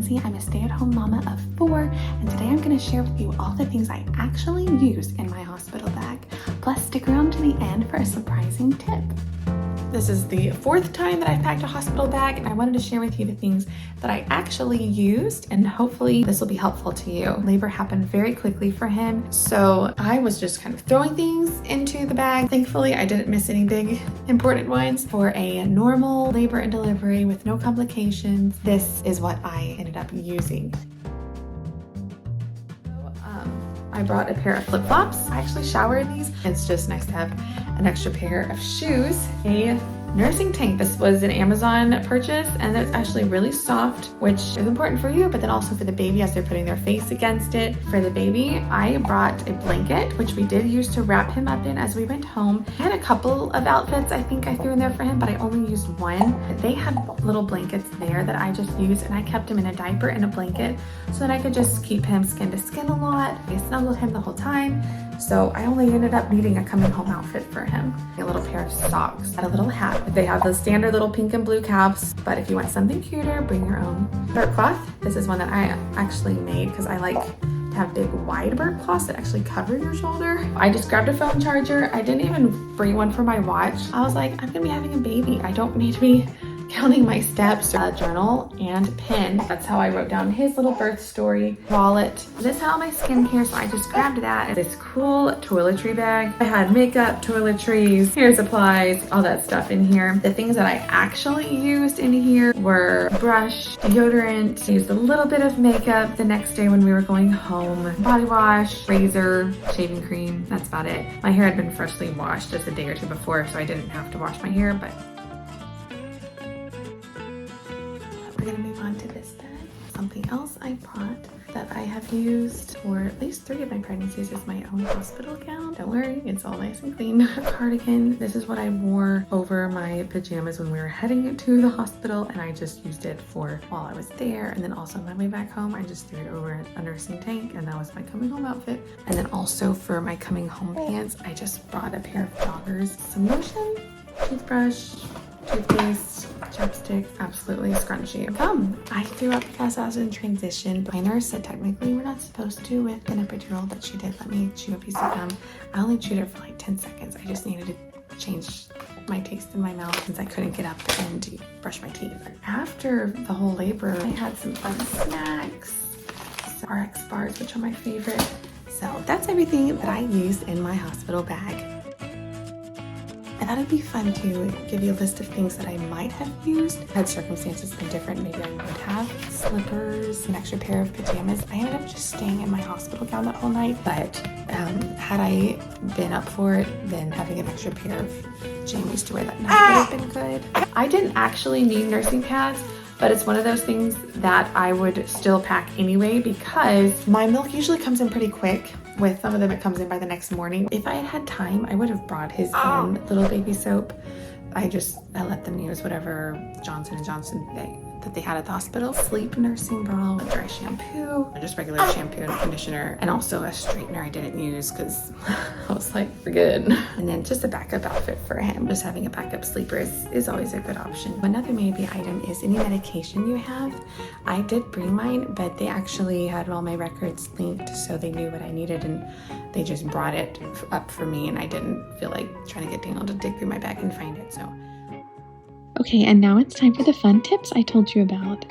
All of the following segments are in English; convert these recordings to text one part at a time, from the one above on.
Lindsay. I'm a stay-at-home mama of 4, and today I'm going to share with you all the things I actually use in my hospital bag. Plus, stick around to the end for a surprising tip. This is the 4th time that I've packed a hospital bag, and I wanted to share with you the things that I actually used, and hopefully this will be helpful to you. Labor happened very quickly for him, so I was just kind of throwing things into the bag. Thankfully, I didn't miss any big important ones. For a normal labor and delivery with no complications, this is what I ended up using. I brought a pair of flip-flops. I actually shower in these. It's just nice to have an extra pair of shoes. A nursing tank. This was an Amazon purchase, and it's actually really soft, which is important for you, but then also for the baby as they're putting their face against it. For the baby, I brought a blanket, which we did use to wrap him up in as we went home. I had a couple of outfits I think I threw in there for him, but I only used one. They had little blankets there that I just used, and I kept him in a diaper and a blanket so that I could just keep him skin to skin a lot. I snuggled him the whole time. So I only ended up needing a coming home outfit for him. A little pair of socks, and a little hat. They have the standard little pink and blue caps, but if you want something cuter, bring your own. Burp cloth. This is one that I actually made because I like to have big wide burp cloths that actually cover your shoulder. I just grabbed a phone charger. I didn't even bring one for my watch. I was like, I'm gonna be having a baby. I don't need to be counting my steps. A journal and pen. That's how I wrote down his little birth story. Wallet. This had all my skincare, so I just grabbed that. This cool toiletry bag. I had makeup, toiletries, hair supplies, all that stuff in here. The things that I actually used in here were brush, deodorant, used a little bit of makeup the next day when we were going home, body wash, razor, shaving cream. That's about it. My hair had been freshly washed just a day or two before, so I didn't have to wash my hair, but we're gonna move on to this bag. Something else I brought that I have used for at least 3 of my pregnancies is my own hospital gown. Don't worry, it's all nice and clean. A cardigan. This is what I wore over my pajamas when we were heading to the hospital, and I just used it for while I was there. And then also on my way back home, I just threw it over a nursing tank, and that was my coming home outfit. And then also for my coming home pants, I just brought a pair of joggers, some lotion, toothbrush, toothpaste, chapstick, absolutely scrunchy. I threw up because I was in transition. My nurse said technically we're not supposed to with an epidural, but she did let me chew a piece of gum. I only chewed it for like 10 seconds. I just needed to change my taste in my mouth since I couldn't get up and brush my teeth. After the whole labor, I had some fun snacks, RX bars, which are my favorite. So that's everything that I used in my hospital bag. I thought it'd be fun to give you a list of things that I might have used. Had circumstances been different, maybe I would have. Slippers, an extra pair of pajamas. I ended up just staying in my hospital gown that whole night, but had I been up for it, then having an extra pair of jammies to wear that night would have been good. I didn't actually need nursing pads, but it's one of those things that I would still pack anyway because my milk usually comes in pretty quick. With some of them, it comes in by the next morning. If I had had time, I would have brought his own little baby soap. I let them use whatever Johnson & Johnson that they had at the hospital. Sleep nursing bra, dry shampoo, just regular shampoo and conditioner, and also a straightener I didn't use because I was like, we're good. And then just a backup outfit for him. Just having a backup sleeper is always a good option. Another maybe item is any medication you have. I did bring mine, but they actually had all my records linked so they knew what I needed, and they just brought it up for me, and I didn't feel like trying to get Daniel to dig through my bag and find it, so. Okay, and now it's time for the fun tips I told you about.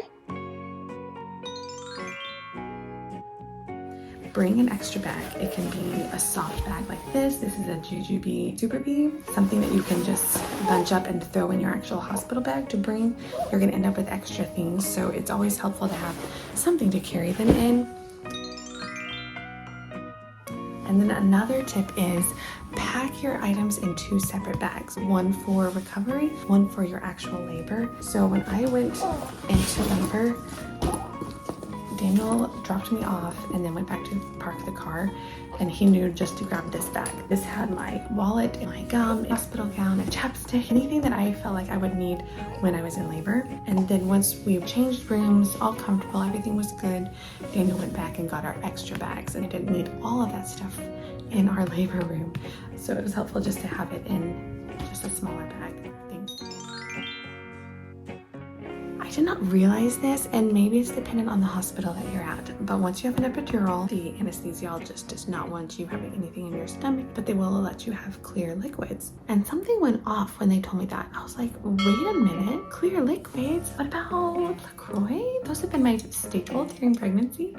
Bring an extra bag. It can be a soft bag like this. This is a Jujube Super Bee, something that you can just bunch up and throw in your actual hospital bag to bring. You're gonna end up with extra things, so it's always helpful to have something to carry them in. And then another tip is pack your items in 2 separate bags, one for recovery, one for your actual labor. So when I went into labor, Daniel dropped me off and then went back to park the car, and he knew just to grab this bag. This had my wallet, my gum, hospital gown, a chapstick, anything that I felt like I would need when I was in labor. And then once we changed rooms, all comfortable, everything was good, Daniel went back and got our extra bags, and I didn't need all of that stuff in our labor room. So it was helpful just to have it in just a smaller bag. did not realize this, and maybe it's dependent on the hospital that you're at, but once you have an epidural, the anesthesiologist does not want you having anything in your stomach, but they will let you have clear liquids. And something went off when they told me that. I was like, wait a minute, clear liquids? What about LaCroix? Those have been my staple during pregnancy.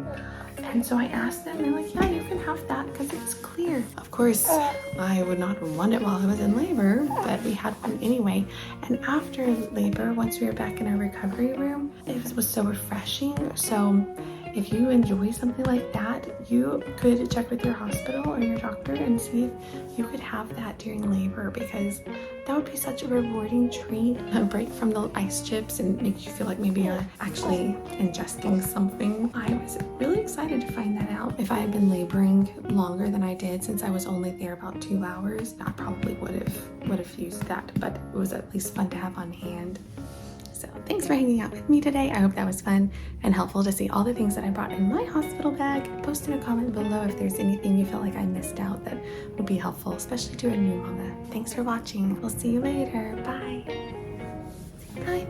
And so I asked them, they're like, yeah, you can have that because it's clear. Of course, I would not want it while I was in labor, but we had one anyway. And after labor, once we were back in our recovery room, it was so refreshing. So if you enjoy something like that, you could check with your hospital or your doctor and see if you could have that during labor, because that would be such a rewarding treat. A break from the ice chips and make you feel like maybe you're actually ingesting something. I was really excited to find that out. If I had been laboring longer than I did, since I was only there about 2 hours, I probably would have used that, but it was at least fun to have on hand. So thanks for hanging out with me today. I hope that was fun and helpful to see all the things that I brought in my hospital bag. Post in a comment below if there's anything you felt like I missed out that would be helpful, especially to a new mama. Thanks for watching. We'll see you later. Bye. Bye.